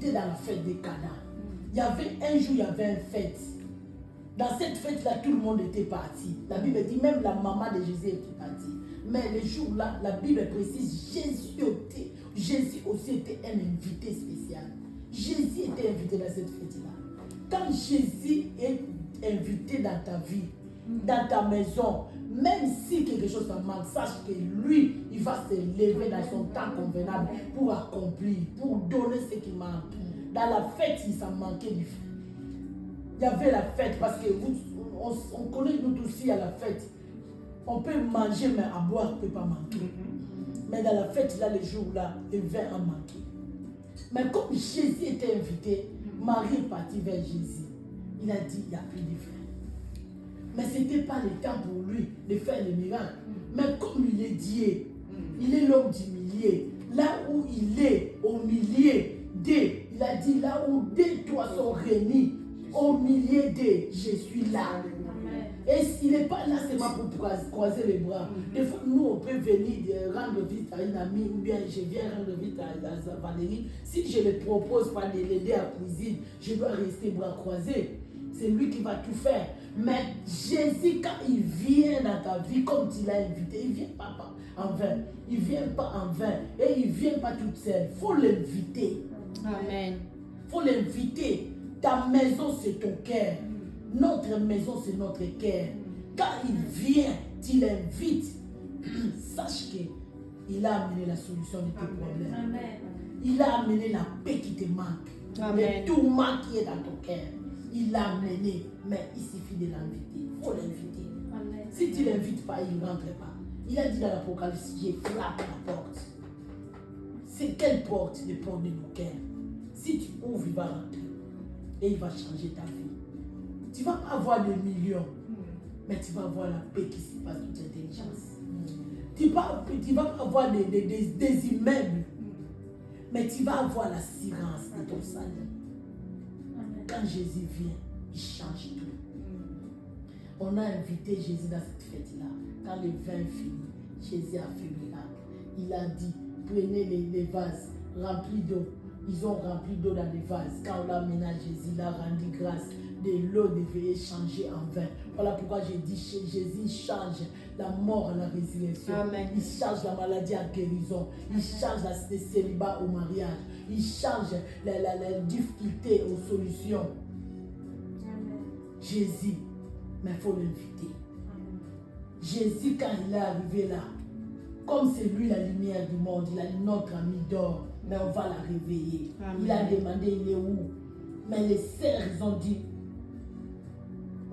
invité dans la fête des Cana. Il y avait un jour, il y avait une fête. Dans cette fête-là, tout le monde était parti. La Bible dit, même la maman de Jésus était partie. Mais le jour-là, la Bible précise, Jésus aussi était un invité spécial. Jésus était invité dans cette fête-là. Quand Jésus est invité dans ta vie, dans ta maison, même si quelque chose te manque, sache que lui, il va se lever dans son temps convenable pour accomplir, pour donner ce qui manque. Dans la fête, il s'en manquait du frère. Il y avait la fête parce que on connaît nous tous ici à la fête. On peut manger, mais à boire, on ne peut pas manquer. Mais dans la fête, là, les jours-là, le vin a manqué. Mais comme Jésus était invité, Marie est partie vers Jésus. Il a dit, il n'y a plus de vin. Mais ce n'était pas le temps pour lui de faire le miracle. Mais comme il est Dieu, il est l'homme du milieu. Là où il est, au milieu d'eux, il a dit, là où deux toi sont réunis, au milieu d'eux, je suis là. Et s'il n'est pas là seulement pour croiser les bras. Des fois, nous, on peut venir rendre visite à une amie, ou bien je viens rendre visite à Valérie. Si je ne propose pas de l'aider à cuisiner, je dois rester bras croisés. C'est lui qui va tout faire. Mais Jésus, quand il vient dans ta vie, comme tu l'as invité, il ne vient pas en vain. Il ne vient pas en vain. Et il ne vient pas toute seule. Il faut l'inviter. Amen. Il faut l'inviter. Ta maison, c'est ton cœur. Notre maison, c'est notre cœur. Quand il vient, tu l'invites. Sache qu'il a amené la solution de tes problèmes. Amen. Il a amené la paix qui te manque. Amen. Le tourment qui est dans ton cœur. Il l'a amené. Mais il suffit de l'inviter. Il faut l'inviter. Amen. Si tu ne l'invites pas, il ne rentre pas. Il a dit dans l'Apocalypse, j'ai frappé la porte. C'est quelle porte? Les portes de nos cœurs. Si tu ouvres, il va rentrer. Et il va changer ta vie. Tu ne vas pas avoir des millions, mais tu vas avoir la paix qui se passe toute intelligence. Tu ne vas pas avoir des immeubles, mais tu vas avoir l'assurance de ton salut. Quand Jésus vient, il change tout. On a invité Jésus dans cette fête-là. Quand le vin finit, Jésus a fait le miracle. Il a dit, prenez les vases remplis d'eau. Ils ont rempli d'eau dans les vases. Quand on l'a amené à Jésus, il a rendu grâce. De l'eau devait changer en vin. Voilà pourquoi j'ai dit Jésus change la mort à la résurrection. Amen. Il change la maladie à guérison. Il change le célibat au mariage. Il change la difficulté aux solutions. Jésus, mais il faut l'inviter. Jésus, quand il est arrivé là, comme c'est lui la lumière du monde, il a dit notre ami dort, mais on va la réveiller. Amen. Il a demandé il est où. Mais les sœurs, ils ont dit,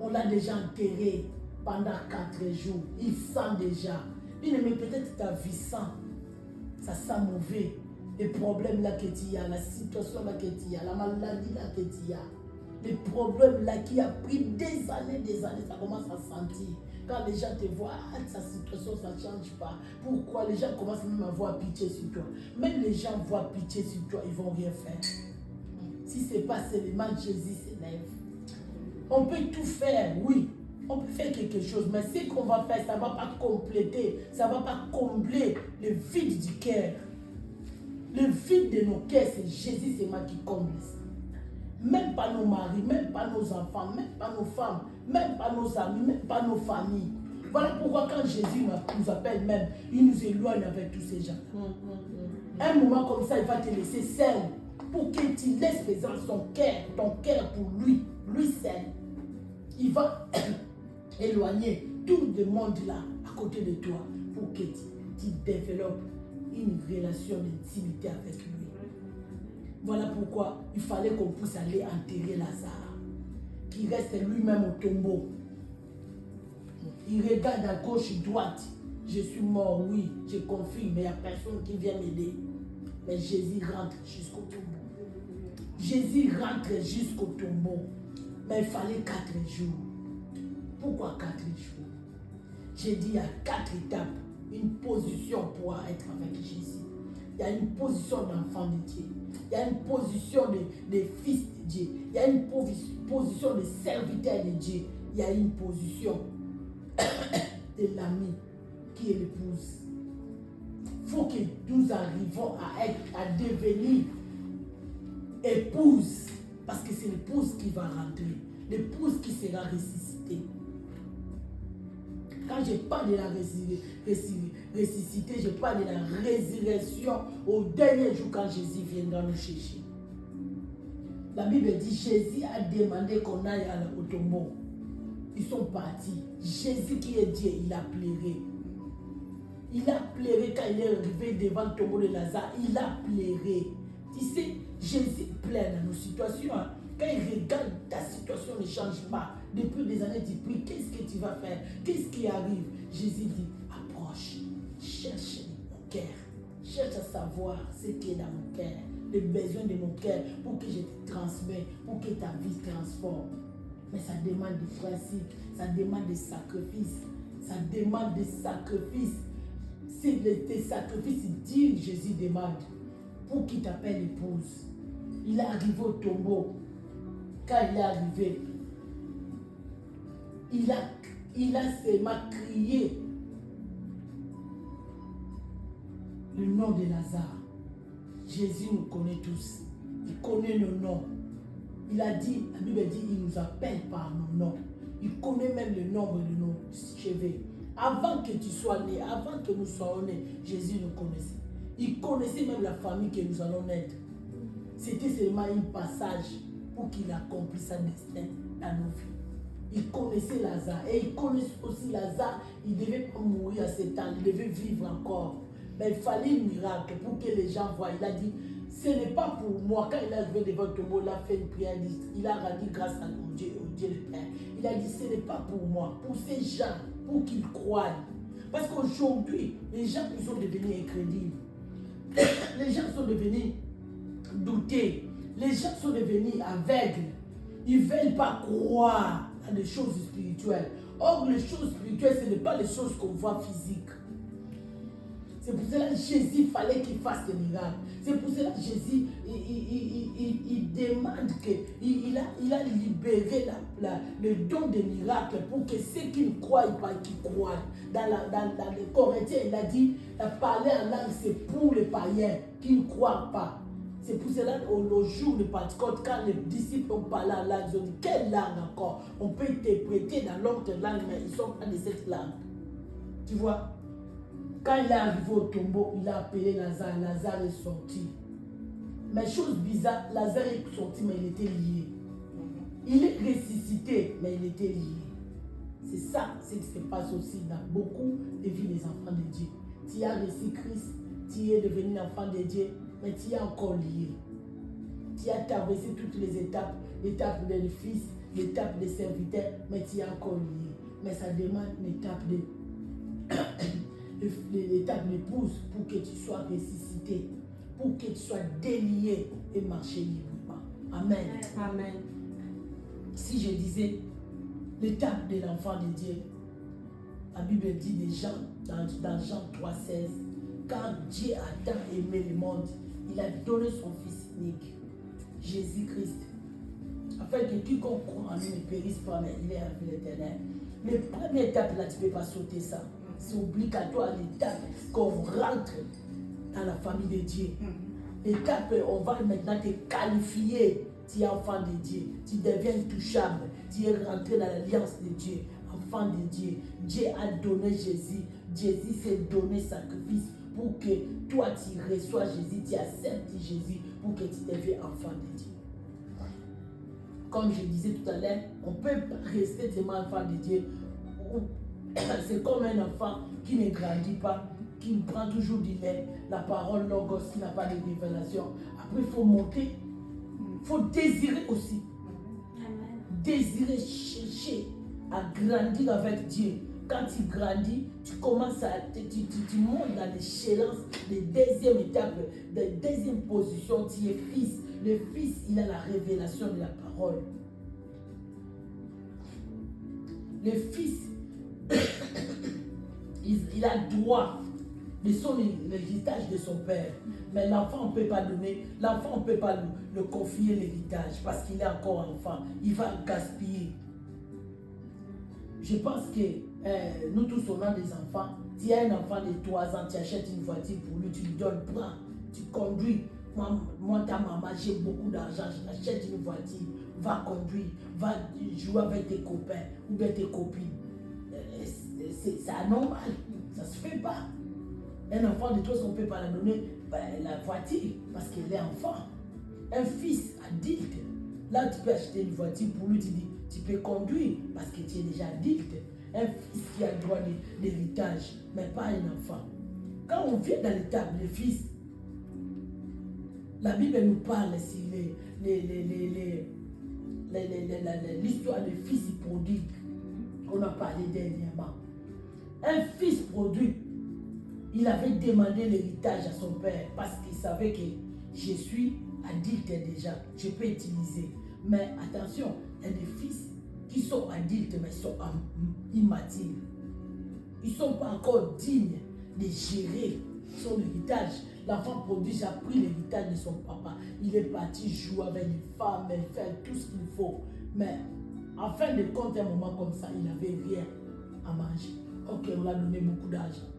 on l'a déjà enterré pendant 4 jours. Il sent déjà. Il mais peut-être ta vie sent. Ça sent mauvais. Les problèmes là que tu as, la situation là que tu as, la maladie là que tu as. Les problèmes là qui a pris des années, ça commence à sentir. Quand les gens te voient, sa situation, ça ne change pas. Pourquoi? Les gens commencent même à avoir pitié sur toi. Même les gens voient pitié sur toi, ils ne vont rien faire. Si ce n'est pas seulement Jésus s'élève. On peut tout faire, oui. On peut faire quelque chose, mais ce qu'on va faire, ça ne va pas compléter, ça ne va pas combler le vide du cœur. Le vide de nos cœurs, c'est Jésus, c'est moi qui comble ça. Même pas nos maris, même pas nos enfants, même pas nos femmes, même pas nos amis, même pas nos familles. Voilà pourquoi quand Jésus nous appelle même, il nous éloigne avec tous ces gens. Un moment comme ça, il va te laisser seul pour que tu laisses présent ton cœur pour lui seul. Il va éloigner tout le monde là à côté de toi pour que tu développes une relation d'intimité avec lui. Voilà pourquoi il fallait qu'on puisse aller enterrer Lazare, qui reste lui-même au tombeau. Il regarde à gauche et droite. Je suis mort, oui, je confirme, mais il n'y a personne qui vient m'aider. Mais Jésus rentre jusqu'au tombeau. Jésus rentre jusqu'au tombeau. Mais il fallait 4 jours. Pourquoi 4 jours? J'ai dit il y a 4 étapes. Une position pour être avec Jésus. Il y a une position d'enfant de Dieu. Il y a une position de fils de Dieu. Il y a une position de serviteur de Dieu. Il y a une position de l'ami qui est l'épouse. Il faut que nous arrivions à devenir épouse, parce que c'est l'épouse qui va rentrer, l'épouse qui sera ressuscitée. Quand je parle de la ressuscité, je parle de la résurrection au dernier jour quand Jésus viendra nous chercher. La Bible dit Jésus a demandé qu'on aille au tombeau. Ils sont partis. Jésus qui est Dieu, il a pleuré. Il a pleuré quand il est arrivé devant le tombeau de Lazare. Il a pleuré. Tu sais, Jésus pleure dans nos situations. Hein. Quand il regarde, ta situation ne change pas. Depuis des années, tu pries, qu'est-ce que tu vas faire? Qu'est-ce qui arrive? Jésus dit, approche, cherche mon cœur. Cherche à savoir ce qui est dans mon cœur, les besoins de mon cœur, pour que je te transmette, pour que ta vie se transforme. Mais ça demande des principes, ça demande des sacrifices, ça demande des sacrifices. C'est tes sacrifices, dit Jésus demande, pour qu'il t'appelle épouse. Il est arrivé au tombeau. Quand il est arrivé, il a seulement crié le nom de Lazare. Jésus nous connaît tous. Il connaît nos noms. Il a dit, la Bible dit, il nous appelle par nos noms. Il connaît même le nombre de nos cheveux. Avant que tu sois né, avant que nous soyons nés, Jésus nous connaissait. Il connaissait même la famille que nous allons naître. C'était seulement un passage pour qu'il accomplisse sa destin dans nos vies. Il connaissait Lazare. Et il connaissait aussi Lazare. Il ne devait pas mourir à 7 ans. Il devait vivre encore. Mais il fallait un miracle pour que les gens voient. Il a dit, ce n'est pas pour moi. Quand il est arrivé devant le tombeau, il a fait une prière. Il a rendu grâce à Dieu le Père. Il a dit, ce n'est pas pour moi. Pour ces gens, pour qu'ils croient. Parce qu'aujourd'hui, les gens ils sont devenus incrédules. Les gens sont devenus doutés. Les gens sont devenus aveugles. Ils ne veulent pas croire à des choses spirituelles. Or, les choses spirituelles, ce n'est pas les choses qu'on voit physiques. C'est pour cela que Jésus fallait qu'il fasse des miracles. C'est pour cela que Jésus, il demande qu'il a libéré le don des miracles pour que ceux qui ne croient pas, qui croient. Dans les Corinthiens, il a dit, parler en langue, c'est pour les païens qui ne croient pas. C'est pour cela qu'au jour de Pentecôte, quand les disciples ont parlé en langue, ils ont dit, quelle langue encore? On peut interpréter dans l'autre langue, mais ils ne sont pas de cette langue. Tu vois? Quand il est arrivé au tombeau, il a appelé Lazare. Lazare est sorti. Mais chose bizarre, Lazare est sorti, mais il était lié. Il est ressuscité, mais il était lié. C'est ça, ce qui se passe aussi dans beaucoup de vies des enfants de Dieu. Tu as reçu Christ, tu es devenu enfant de Dieu, mais tu es encore lié. Tu as traversé toutes les étapes, l'étape de fils, l'étape de serviteur, mais tu es encore lié. Mais ça demande l'étape de l'étape d'épouse pour que tu sois ressuscité, pour que tu sois délié et marcher librement. Amen. Amen. Si je disais l'étape de l'enfant de Dieu, la Bible dit déjà dans Jean 3,16, car Dieu a tant aimé le monde, il a donné son Fils unique, Jésus-Christ, afin que quiconque croit en lui ne périsse pas, mais il est en vie éternelle. Mais première étape, là, tu ne peux pas sauter ça. C'est obligatoire l'étape qu'on rentre dans la famille de Dieu. L'étape, on va maintenant te qualifier. Tu es enfant de Dieu. Tu deviens touchable. Tu es rentré dans l'alliance de Dieu. Enfant de Dieu. Dieu a donné Jésus. Jésus s'est donné sacrifice pour que toi tu reçois Jésus. Tu acceptes Jésus pour que tu deviennes enfant de Dieu. Comme je disais tout à l'heure, on ne peut pas rester tellement enfant de Dieu. C'est comme un enfant qui ne grandit pas, qui prend toujours du lait, la parole logos, qui n'a pas de révélation. Après, il faut monter, il faut désirer aussi. Désirer, chercher à grandir avec Dieu. Quand tu grandis, tu commences à, tu montes dans l'échéance de deuxième étape, de deuxième position, tu es fils. Le fils, il a la révélation de la parole. Le fils, il a droit de son l'héritage de son père. Mais l'enfant, on ne peut pas donner, l'enfant, on ne peut pas le confier l'héritage parce qu'il est encore enfant. Il va gaspiller. Je pense que nous tous, on a des enfants. Tu as un enfant de 3 ans, tu achètes une voiture pour lui, tu lui donnes, prends, tu conduis. Moi, ta maman, j'ai beaucoup d'argent, j'achète une voiture, va conduire, va jouer avec tes copains ou bien tes copines. C'est anormal, ça se fait pas. Un enfant de toi, on ne peut pas la donner la voiture parce qu'elle est enfant. Un fils adulte, là tu peux acheter une voiture pour lui, tu peux conduire parce que tu es déjà adulte. Un fils qui a le droit d'héritage, mais pas un enfant. Quand on vient dans l'étape, les fils, la Bible nous parle si l'histoire des fils prodigues qu'on a parlé dernièrement. Un fils prodigue, il avait demandé l'héritage à son père parce qu'il savait que je suis adulte déjà, je peux utiliser. Mais attention, il y a des fils qui sont adultes mais sont immatures. Ils ne sont pas encore dignes de gérer son héritage. L'enfant prodige a pris l'héritage de son papa. Il est parti jouer avec les femmes, faire tout ce qu'il faut. Mais en fin de compte, un moment comme ça, il n'avait rien à manger. Ok, on l'a donné beaucoup d'argent.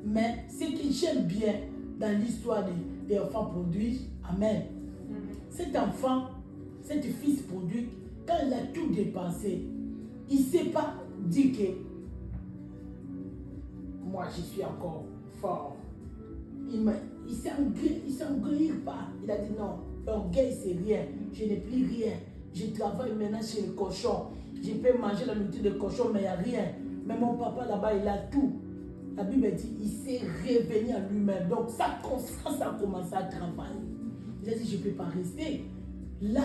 Mais ce que j'aime bien dans l'histoire des enfants prodiges, amen. Cet enfant, cet fils prodigue, quand il a tout dépensé, il ne s'est pas dit que moi je suis encore fort. Il ne s'engouille pas. Il a dit non, l'orgueil c'est rien, je n'ai plus rien. Je travaille maintenant chez le cochon. Je peux manger la nourriture de cochon, mais il n'y a rien. Mais mon papa là-bas, il a tout. La Bible dit, il s'est revenu à lui-même. Donc sa conscience a commencé à travailler. Il a dit, je ne peux pas rester. Là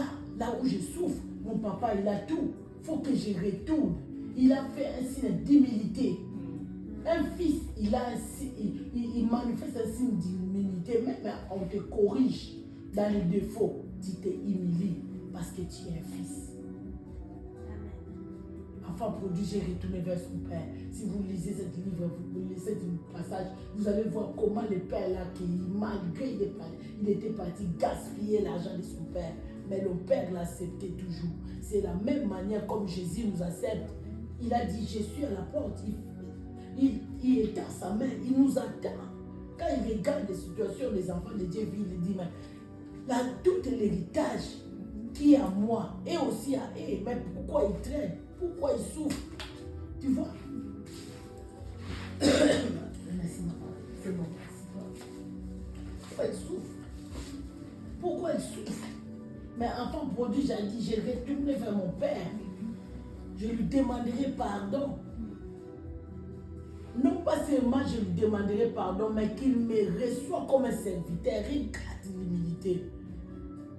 où je souffre, mon papa, il a tout. Il faut que je retourne. Il a fait un signe d'humilité. Un fils, il manifeste un signe d'humilité. Même on te corrige dans les défauts. Tu t'es humilié parce que tu es un fils. Enfant prodige, j'ai retourné vers son père. Si vous lisez ce livre, vous lisez ce passage, vous allez voir comment le père là, qui malgré il était parti gaspiller l'argent de son père, mais le père l'acceptait toujours. C'est la même manière comme Jésus nous accepte. Il a dit, je suis à la porte. Il étend sa main, il nous attend. Quand il regarde les situations, les enfants de Dieu vivent, il dit, mais là, tout l'héritage qui est à moi et aussi à eux, mais pourquoi il traîne? Pourquoi il souffre? Tu vois? Merci, maman. C'est bon. Pourquoi il souffre? Pourquoi il souffre? Mais enfant prodige a dit, je retournerai vers mon père. Je lui demanderai pardon. Non pas seulement je lui demanderai pardon, mais qu'il me reçoit comme un serviteur. Regarde l'humilité.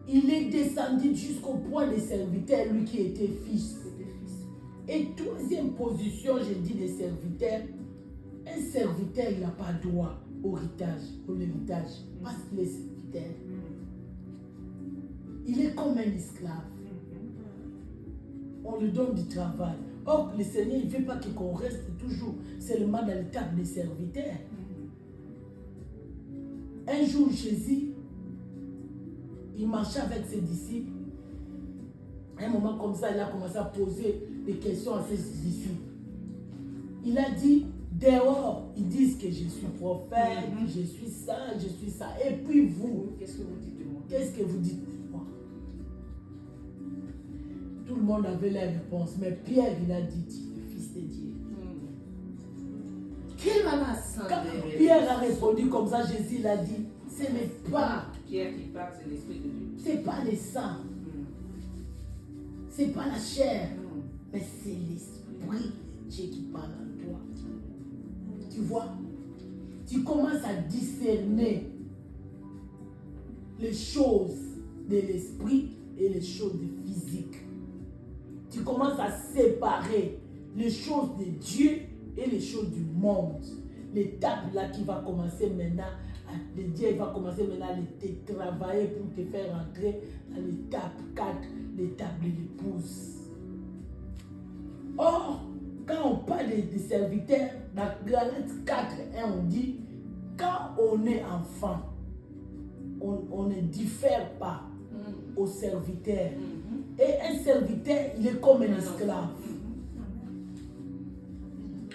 Il est descendu jusqu'au point de serviteur, lui qui était fils. Et troisième position, je dis des serviteurs. Un serviteur, il n'a pas droit au l'héritage, parce qu'il est serviteur. Il est comme un esclave. On lui donne du travail. Or, le Seigneur, il ne veut pas qu'on reste toujours seulement dans l'étape des serviteurs. Un jour, Jésus, il marchait avec ses disciples. À un moment comme ça, il a commencé à poser des questions à ses disciples. Il a dit, dehors, ils disent que je suis prophète, je suis ça. Et puis vous, qu'est-ce que vous dites de moi? Qu'est-ce que vous dites de moi? Tout le monde avait la réponse, mais Pierre, il a dit, tu es le Fils de Dieu. Quand Pierre a répondu comme ça, Jésus l'a dit, ce n'est pas Pierre qui parle, c'est l'Esprit de Dieu. C'est pas le sang. C'est pas la chair. Mais c'est l'Esprit de Dieu qui parle en toi. Tu vois? Tu commences à discerner les choses de l'esprit et les choses du physique. Tu commences à séparer les choses de Dieu et les choses du monde. L'étape là qui va commencer maintenant, Dieu va commencer maintenant à te travailler pour te faire entrer dans l'étape 4, l'étape de l'épouse. Or, quand on parle des serviteurs, dans Galates 4, on dit, quand on est enfant, on ne diffère pas au serviteur. Et un serviteur, il est comme un esclave.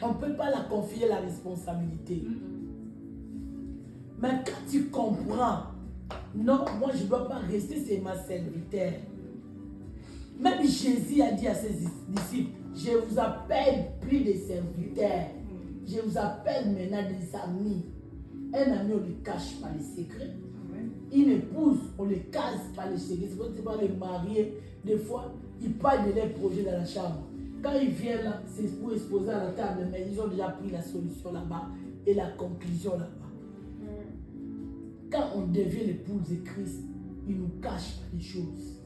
On ne peut pas la confier la responsabilité. Mais quand tu comprends Non, moi je ne dois pas rester, c'est ma serviteur. Même Jésus a dit à ses disciples, je vous appelle plus des serviteurs. Je vous appelle maintenant des amis. Un ami, on ne le cache pas les secrets. Une épouse, on ne le casse pas les secrets. C'est pour pas les marier. Des fois, ils parlent de leurs projets dans la chambre. Quand ils viennent là, c'est pour exposer à la table, mais ils ont déjà pris la solution là-bas et la conclusion là-bas. Quand on devient l'épouse de Christ, il nous cache pas les choses.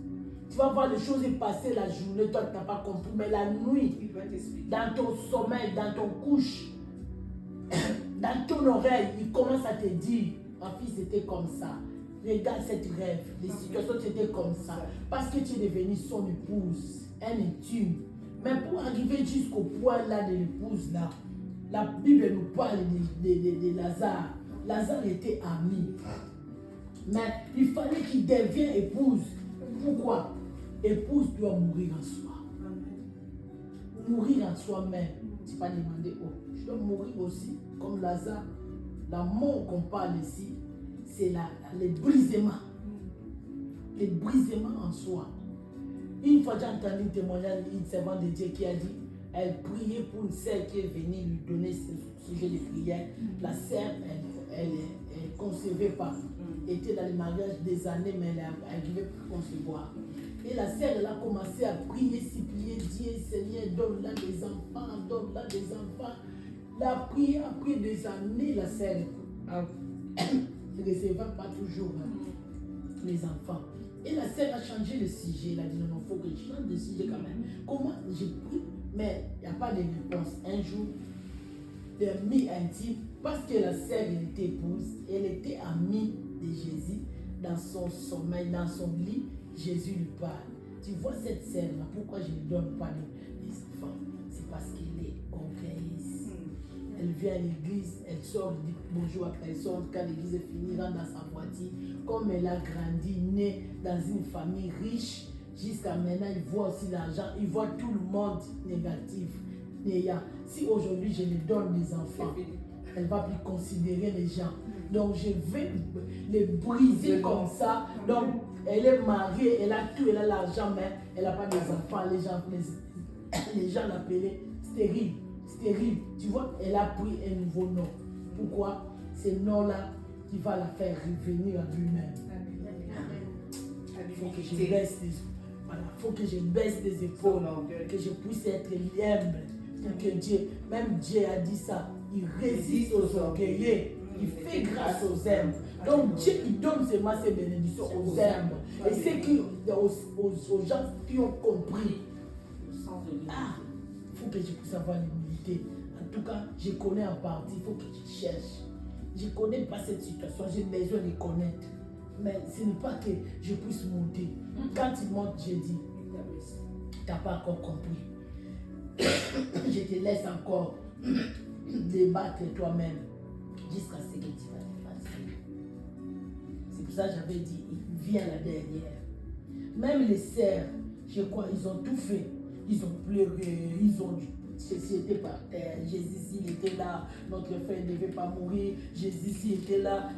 Tu vas voir les choses passer la journée, toi tu n'as pas compris, mais la nuit, dans ton sommeil, dans ton couche, dans ton oreille, il commence à te dire, ma fille c'était comme ça. Regarde cette rêve, les situations c'était comme ça. Parce que tu es devenue son épouse, un intime. Mais pour arriver jusqu'au point là de l'épouse là, la Bible nous parle de Lazare. Lazare était ami. Mais il fallait qu'il devienne épouse. Pourquoi? Épouse doit mourir en soi. Mourir en soi-même. Tu ne pas demander, oh, je dois mourir aussi, comme Lazare. La mort qu'on parle ici, c'est les brisements. Les brisements en soi. Une fois, j'ai entendu un témoignage d'une servante de Dieu qui a dit, elle priait pour une sœur qui est venue lui donner ce sujet de prière. La sœur, elle ne concevait pas. Elle était dans le mariage des années, mais elle n'arrivait pas à concevoir. Et la sœur, elle a commencé à prier, supplier Dieu, Seigneur, donne-la des enfants, donne-la des enfants. La prière a pris des années, la sœur ne recevait pas toujours les enfants. Et la sœur a changé le sujet. Elle a dit non, il faut que je change de sujet quand même. Comment j'ai pris, mais il n'y a pas de réponse. Un jour, l'ami intime, parce que la sœur était épouse, elle était amie de Jésus dans son sommeil, dans son lit. Jésus lui parle. Tu vois cette sœur-là, pourquoi je ne lui donne pas les enfants? C'est parce qu'elle est orgueilleuse. Elle vient à l'église, elle sort, elle dit bonjour à personne. Quand l'église est finie, rentre dans sa voiture. Comme elle a grandi, née dans une famille riche, jusqu'à maintenant, il voit aussi l'argent, il voit tout le monde négatif. Si aujourd'hui je lui donne des enfants, elle ne va plus considérer les gens. Donc je vais les briser comme ça. Donc elle est mariée, elle a tout, elle a l'argent, mais elle n'a pas des enfants. Les gens l'appelaient stérile. Stérile. Tu vois, elle a pris un nouveau nom. Pourquoi? Ce nom-là qui va la faire revenir à lui-même. Il faut que je baisse faut que je baisse les épaules, que je puisse être humble. Pour que Dieu, même Dieu a dit ça, il résiste aux orgueilleux, il fait grâce aux humbles. Donc Dieu il donne seulement ses bénédictions aux humbles. Et c'est aux gens qui ont compris. Il faut que je puisse avoir l'humilité. En tout cas, je connais en partie, il faut que je cherche. Je ne connais pas cette situation, j'ai besoin de connaître. Mais ce n'est pas que je puisse monter. Quand tu montes, je dis, tu n'as pas encore compris. Je te laisse encore débattre toi-même jusqu'à ce que tu vas te fatiguer. C'est pour ça que j'avais dit, viens la dernière. Même les sœurs, je crois, ils ont tout fait. Ils ont pleuré, ils ont dû. Jésus était par terre, Jésus s'il était là, notre frère ne devait pas mourir, Jésus s'il était là,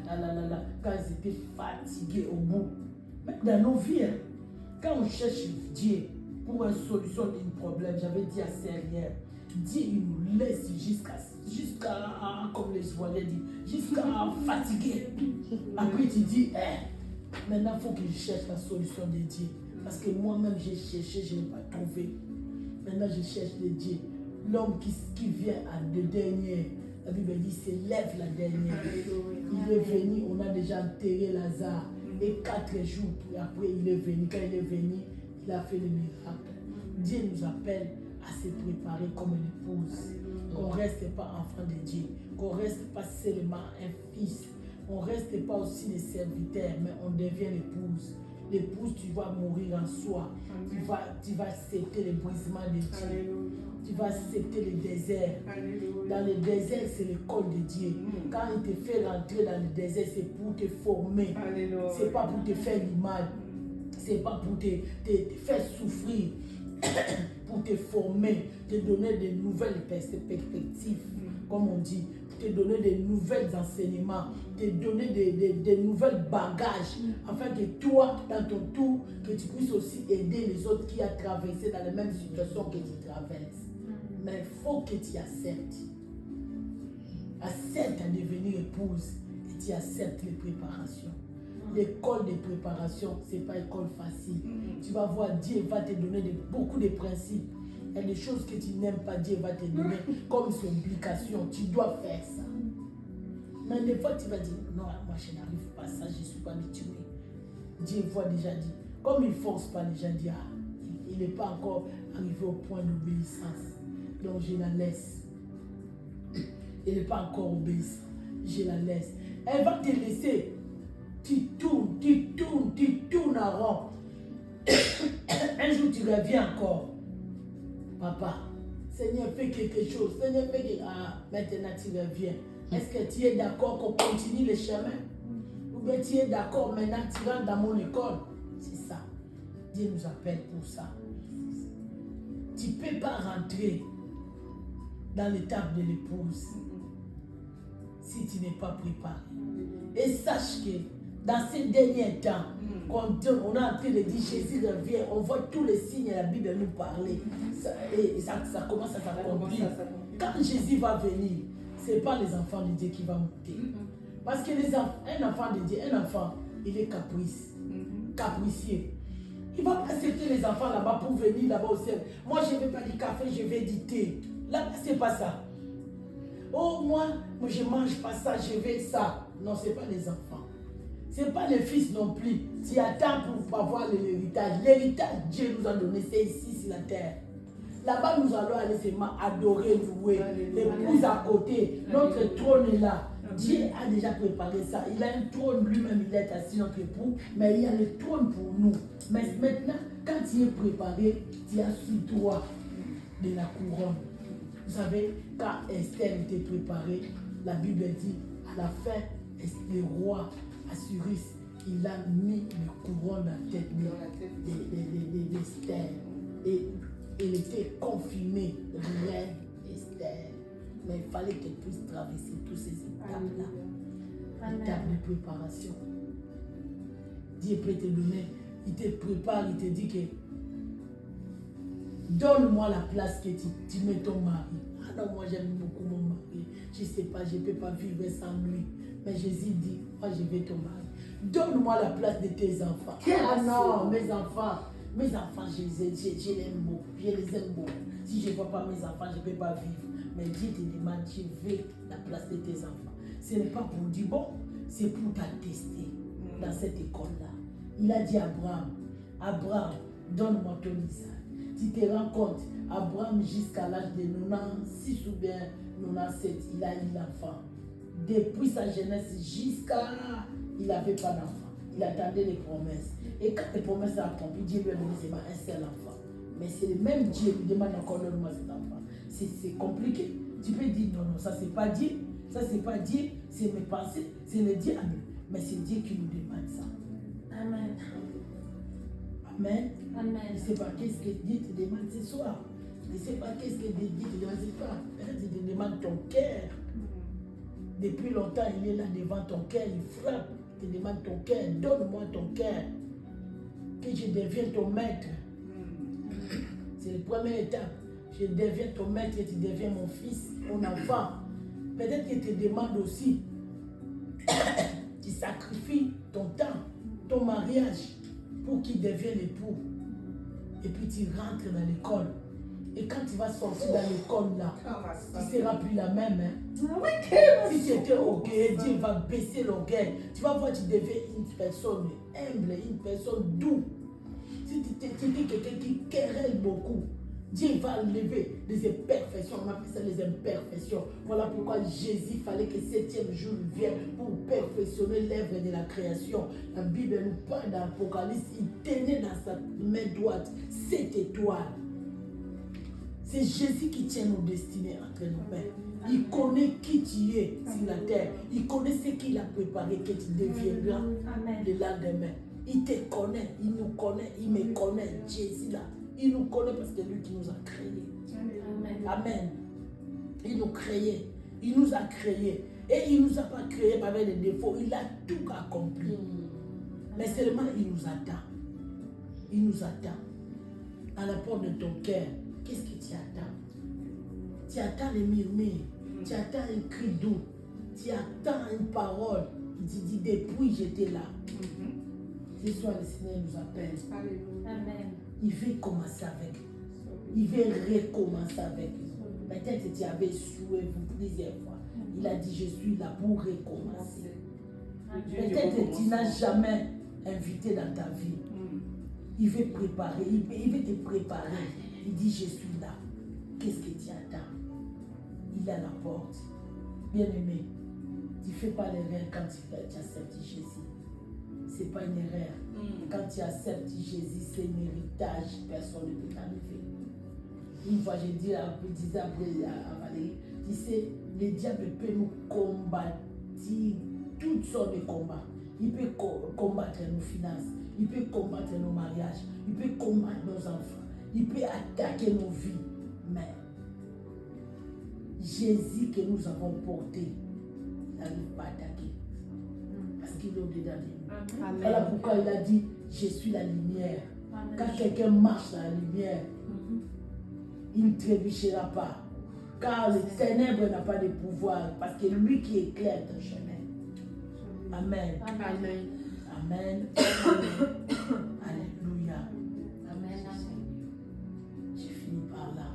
quand ils étaient fatigués au bout. Mais dans nos vies, quand on cherche Dieu pour une solution d'un problème, j'avais dit à Seigneur, Dieu il nous laisse jusqu'à comme les Israéliens disent, jusqu'à fatiguer. Après tu dis, maintenant il faut que je cherche la solution de Dieu. Parce que moi-même j'ai cherché, je n'ai pas trouvé. Maintenant je cherche de Dieu. L'homme qui vient à deux derniers, la Bible dit, s'élève la dernière. Il est venu, on a déjà enterré Lazare. Et 4 jours après, il est venu. Quand il est venu, il a fait le miracle. Dieu nous appelle à se préparer comme une épouse. Qu'on ne reste pas enfant de Dieu. Qu'on ne reste pas seulement un fils. On ne reste pas aussi des serviteurs, mais on devient l'épouse. L'épouse, tu vas mourir en soi. Tu vas accepter les brisements de Dieu. Tu vas accepter le désert. Dans le désert, c'est l'école de Dieu. Quand il te fait rentrer dans le désert, c'est pour te former. Ce n'est pas pour te faire du mal. C'est pas pour te faire souffrir, pour te former, te donner de nouvelles perspectives, comme on dit, pour te donner de nouveaux enseignements, te donner des nouvelles bagages, afin que toi, dans ton tour, que tu puisses aussi aider les autres qui ont traversé dans les mêmes situations que tu traverses. Mais il faut que tu acceptes. Accepte à devenir épouse et tu acceptes les préparations. L'école de préparation, ce n'est pas une école facile. Tu vas voir, Dieu va te donner beaucoup de principes. Il y a des choses que tu n'aimes pas, Dieu va te donner comme son obligation. Tu dois faire ça. Mais des fois, tu vas dire, non, moi je n'arrive pas à ça, je ne suis pas habitué. Dieu va déjà dire, comme il ne force pas les gens, dire, il n'est pas encore arrivé au point d'obéissance. Donc je la laisse. Il n'est pas encore obéissant. Je la laisse. Elle va te laisser. Tu tournes en rond. Un jour, tu reviens encore. Papa, Seigneur, fais quelque chose. Seigneur, fais quelque chose. Ah, maintenant, tu reviens. Est-ce que tu es d'accord qu'on continue le chemin? Ou bien tu es d'accord, maintenant, tu rentres dans mon école? C'est ça. Dieu nous appelle pour ça. Tu ne peux pas rentrer dans l'étape de l'épouse si tu n'es pas préparé. Et sache que dans ces derniers temps, quand on est en train de dire Jésus revient, on voit tous les signes de la Bible nous parler. Ça commence à s'accomplir. Quand Jésus va venir, ce n'est pas les enfants de Dieu qui vont monter. Parce que un enfant de Dieu, un enfant, il est capricieux. Il ne va pas accepter les enfants là-bas pour venir là-bas au ciel. Moi, je ne veux pas du café, je veux du thé. Là-bas, ce n'est pas ça. Oh, moi, je ne mange pas ça, je veux ça. Non, ce n'est pas les enfants. Ce n'est pas les fils non plus. Tu attends pour avoir l'héritage. L'héritage, Dieu nous a donné, c'est ici sur la terre. Là-bas, nous allons aller seulement adorer, louer. L'épouse à côté. Notre trône est là. Dieu a déjà préparé ça. Il a un trône lui-même, il est assis notre époux, mais il y a le trône pour nous. Mais maintenant, quand tu es préparé, tu as sur toi de la couronne. Vous savez, quand Esther était préparée, la Bible dit, à la fin, le roi Assuérus, il a mis le couronne à la tête d'Esther. Et elle était confirmée, reine Esther. Mais il fallait qu'elle puisse traverser toutes ces étapes-là. Étapes de préparation. Dieu peut te donner, il te prépare, il te dit que donne-moi la place que tu mets ton mari. Ah non, moi j'aime beaucoup mon mari. Je ne sais pas, je ne peux pas vivre sans lui. Mais Jésus dit, moi je veux ton mari. Donne-moi la place de tes enfants. Ah non, mes enfants, je les aime beaucoup. Je les aime beaucoup. Si je ne vois pas mes enfants, je ne peux pas vivre. Mais Dieu te demande, je veux la place de tes enfants. Ce n'est pas pour dire bon, c'est pour t'attester dans cette école-là. Il a dit à Abraham, donne-moi ton Isaac. Tu te rends compte, Abraham jusqu'à l'âge de 96 ou bien 97, il a eu l'enfant. Depuis sa jeunesse jusqu'à... il n'avait pas d'enfant. Il attendait les promesses. Et quand les promesses sont accomplies, Dieu lui a donné seulement un seul enfant. Mais c'est le même Dieu qui demande encore donne-moi cet enfant. C'est compliqué. Tu peux dire non, ça c'est pas Dieu. Ça c'est pas Dieu, c'est mes pensées, c'est le diable. Mais c'est Dieu qui nous demande ça. Amen. Amen. Amen. Je ne sais pas qu'est-ce que Dieu te demande ce soir. Je ne sais pas qu'est-ce que Dieu te demande ce soir. Dieu te demande ton cœur. Depuis longtemps, il est là devant ton cœur, il frappe. Il te demande ton cœur. Donne-moi ton cœur. Que je devienne ton maître. C'est la première étape. Je deviens ton maître et tu deviens mon fils, mon enfant. Peut-être qu'il te demande aussi, tu sacrifies ton temps, ton mariage, pour qu'il devienne époux. Et puis tu rentres dans l'école. Et quand tu vas sortir dans l'école là, tu ne seras plus la même. Hein? Si tu étais orgueilleux, Dieu va baisser l'orgueil. Tu vas voir, tu deviens une personne humble, une personne douce. Si tu étais quelqu'un qui querelle beaucoup, Dieu va lever les imperfections, on appelle ça les imperfections. Voilà pourquoi Jésus fallait que le 7e jour vienne pour perfectionner l'œuvre de la création. La Bible nous parle dans l'Apocalypse, il tenait dans sa main droite 7 étoiles. C'est Jésus qui tient nos destinées entre nos mains. Il connaît qui tu es sur la terre. Il connaît ce qu'il a préparé, que tu deviendras le lendemain. Il te connaît, il nous connaît, il me connaît. Jésus là, il nous connaît parce que c'est lui qui nous a créés. Amen. Il nous créait, il nous a créés. Et il ne nous a pas créés avec des défauts, il a tout accompli. Mais seulement il nous attend. Il nous attend. À la porte de ton cœur, qu'est-ce que tu attends? Tu attends les murmures, tu attends un cri doux, tu attends une parole. Tu dis depuis j'étais là. Ce soir le Seigneur nous appelle. Amen. Il veut commencer avec. Il veut recommencer avec. Peut-être que tu avais souhaité plusieurs fois. Il a dit je suis là pour recommencer. Peut-être que tu n'as jamais invité dans ta vie. Il veut préparer, il veut te préparer. Il dit je suis là. Qu'est-ce que tu attends? Il est à la porte. Bien-aimé, tu ne fais pas l'erreur quand tu acceptes Jésus. Ce n'est pas une erreur. Quand tu acceptes Jésus, c'est un héritage. Personne ne peut t'enlever. Une fois, je disais à Valérie, tu sais, le diable peut nous combattre toutes sortes de combats. Il peut combattre nos finances, il peut combattre nos mariages, il peut combattre nos enfants, il peut attaquer nos vies. Mais Jésus que nous avons porté n'arrive pas à attaquer. Parce qu'il est au-dedans de nous. Voilà pourquoi il a dit, je suis la lumière. Amen. Quand quelqu'un marche dans la lumière, il ne trébuchera pas. Car le ténèbre n'a pas de pouvoir. Parce que lui qui éclaire ton chemin. Amen. Amen. Amen. Alléluia. Amen. J'ai fini par là.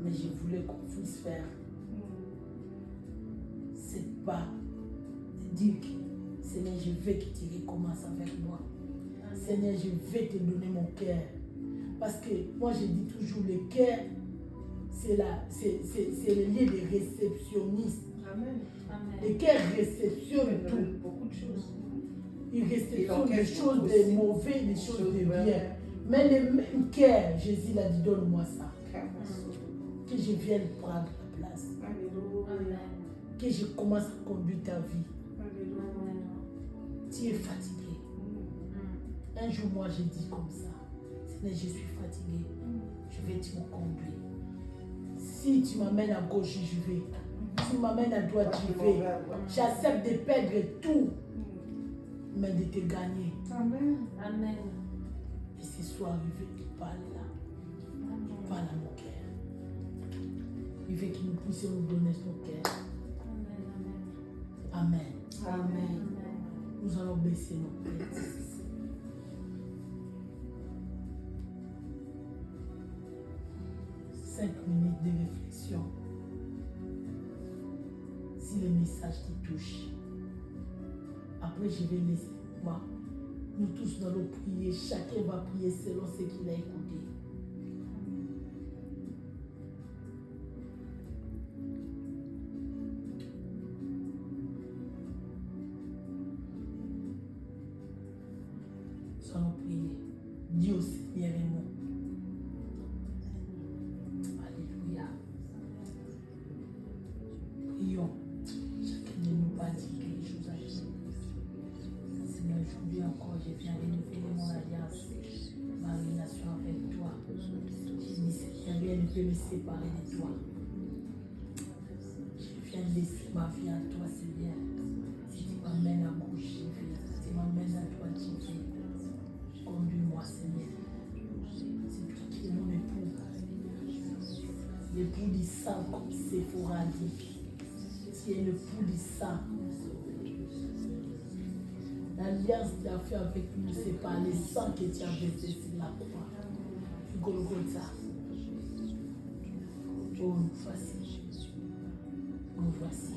Mais je voulais qu'on puisse faire. C'est pas dire que Seigneur, je veux que tu recommences avec moi. Seigneur, je vais te donner mon cœur. Parce que moi, je dis toujours, le cœur, c'est le lieu de réceptionniste. Amen. Le cœur réceptionne tout. Beaucoup de choses. Il réceptionne des choses de mauvais, des choses de bien. Mais le même cœur, Jésus l'a dit, donne-moi ça. Que je vienne prendre la place. Alléluia. Que je commence à conduire ta vie. Alléluia. Tu es fatigué. Un jour, moi, j'ai dit comme ça. Seigneur, je suis fatigué. Je vais te me conduire. Si tu m'amènes à gauche, je vais. Si tu m'amènes à droite, je vais. J'accepte de perdre tout, mais de te gagner. Amen. Amen. Et ce soir, il veut te parler là. Parle à mon cœur. Il veut que nous puissions nous donner son cœur. Amen. Amen. Nous allons baisser nos têtes. Minutes de réflexion. Si le message te touche, après je vais laisser moi. Nous tous nous allons prier. Chacun va prier selon ce qu'il a écouté. Nous allons prier. Dis au Seigneur et nous. Prions. Chacun de nous va dire quelque chose à Dieu. Seigneur, aujourd'hui encore, je viens renouveler mon alliance, ma relation avec toi. Je dis, Seigneur, rien ne peut me séparer de toi. Je viens laisser ma vie à toi, Seigneur. Si tu m'amènes à gauche, j'y vais. Si tu m'amènes à droite, j'y vais. Conduis-moi, Seigneur. C'est toi qui es mon époux. L'époux du sang, comme Séphora dit. Tu es le pouls du sang. L'alliance que tu as fait avec nous, c'est par le sang que tu as versé sur la croix. Golgotha. Oh, nous voici. Nous voici.